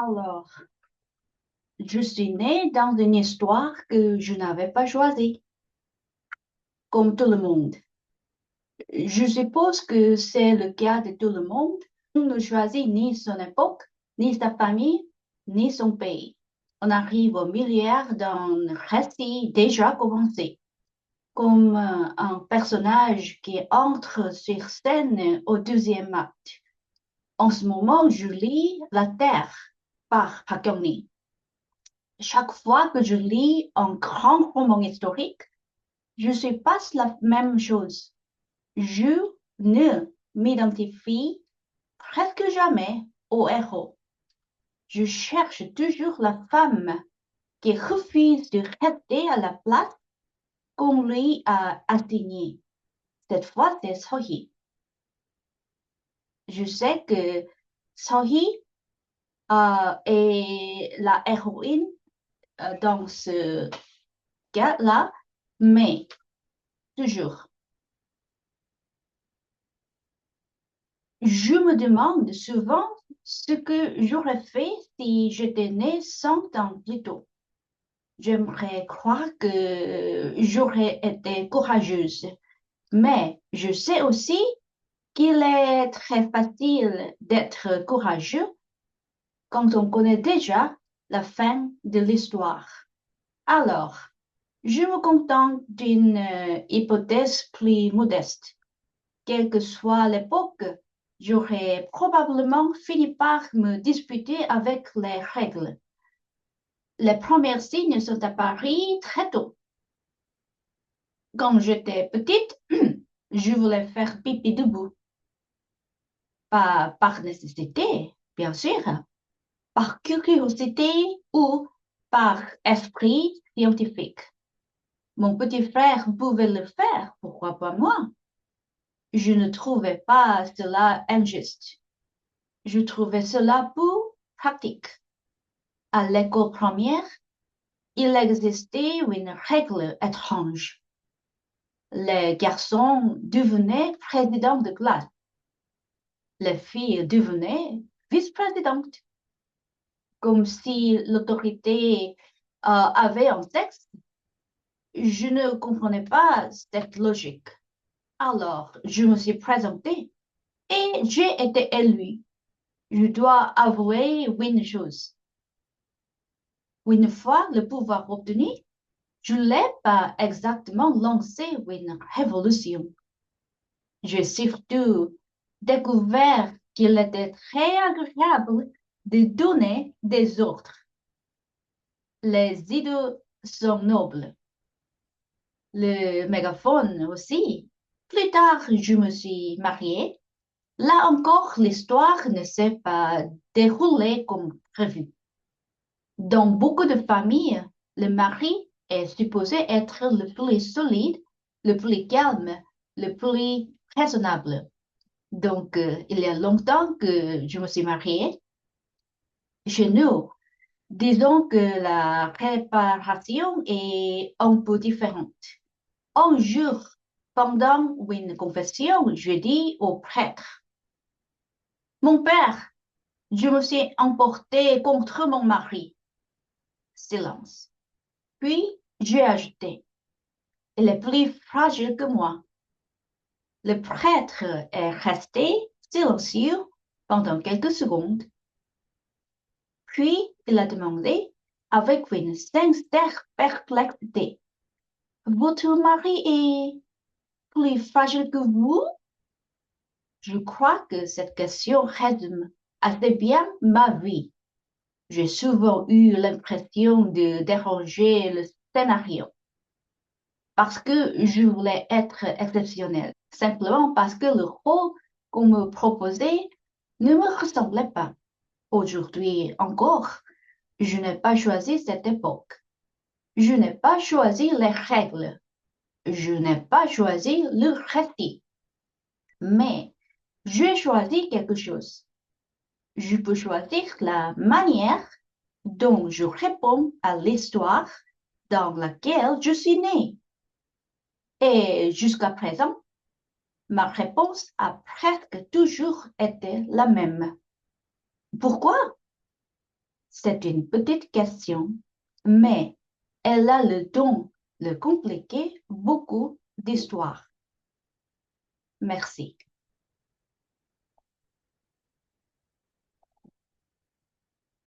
Alors, je suis née dans une histoire que je n'avais pas choisie, comme tout le monde. Je suppose que c'est le cas de tout le monde. On ne choisit ni son époque, ni sa famille, ni son pays. On arrive au milieu d'un récit déjà commencé, comme un personnage qui entre sur scène au deuxième acte. En ce moment, je lis La Terre par Hakoni. Chaque fois que je lis un grand roman historique, je ne pas la même chose. Je ne m'identifie presque jamais au héros. Je cherche toujours la femme qui refuse de rester à la place qu'on lui a assignée. Cette fois, c'est Sohi. Je sais que Sohi est la héroïne dans ce cas-là, mais toujours. Je me demande souvent ce que j'aurais fait si j'étais née 100 ans plus tôt. J'aimerais croire que j'aurais été courageuse, mais je sais aussi qu'il est très facile d'être courageux quand on connaît déjà la fin de l'histoire. Alors, je me contente d'une hypothèse plus modeste. Quelle que soit l'époque, j'aurais probablement fini par me disputer avec les règles. Les premiers signes sont apparus très tôt. Quand j'étais petite, je voulais faire pipi debout. Pas par nécessité, bien sûr, par curiosité ou par esprit scientifique. Mon petit frère pouvait le faire, pourquoi pas moi? Je ne trouvais pas cela injuste. Je trouvais cela pour pratique. À l'école première, il existait une règle étrange. Les garçons devenaient présidents de classe. Les filles devenaient vice-présidentes. Comme si l'autorité avait un sexe. Je ne comprenais pas cette logique. Alors, je me suis présentée et j'ai été élue. Je dois avouer une chose. Une fois le pouvoir obtenu, je ne l'ai pas exactement lancé une révolution. J'ai surtout découvert qu'il était très agréable de donner des ordres. Les idées sont nobles. Le mégaphone aussi. Plus tard, je me suis mariée. Là encore, l'histoire ne s'est pas déroulée comme prévu. Dans beaucoup de familles, le mari est supposé être le plus solide, le plus calme, le plus raisonnable. Donc, il y a longtemps que je me suis mariée. Chez nous, disons que la préparation est un peu différente. Un jour, pendant une confession, je dis au prêtre, mon père, je me suis emportée contre mon mari. Silence. Puis, j'ai ajouté, il est plus fragile que moi. Le prêtre est resté silencieux pendant quelques secondes. Puis, il a demandé, avec une sincère perplexité, votre mari est plus fragile que vous? Je crois que cette question résume assez bien ma vie. J'ai souvent eu l'impression de déranger le scénario parce que je voulais être exceptionnelle, simplement parce que le rôle qu'on me proposait ne me ressemblait pas. Aujourd'hui encore, je n'ai pas choisi cette époque. Je n'ai pas choisi les règles. Je n'ai pas choisi le récit. Mais j'ai choisi quelque chose. Je peux choisir la manière dont je réponds à l'histoire dans laquelle je suis née. Et jusqu'à présent, ma réponse a presque toujours été la même. Pourquoi? C'est une petite question, mais elle a le don de compliquer beaucoup d'histoires. Merci.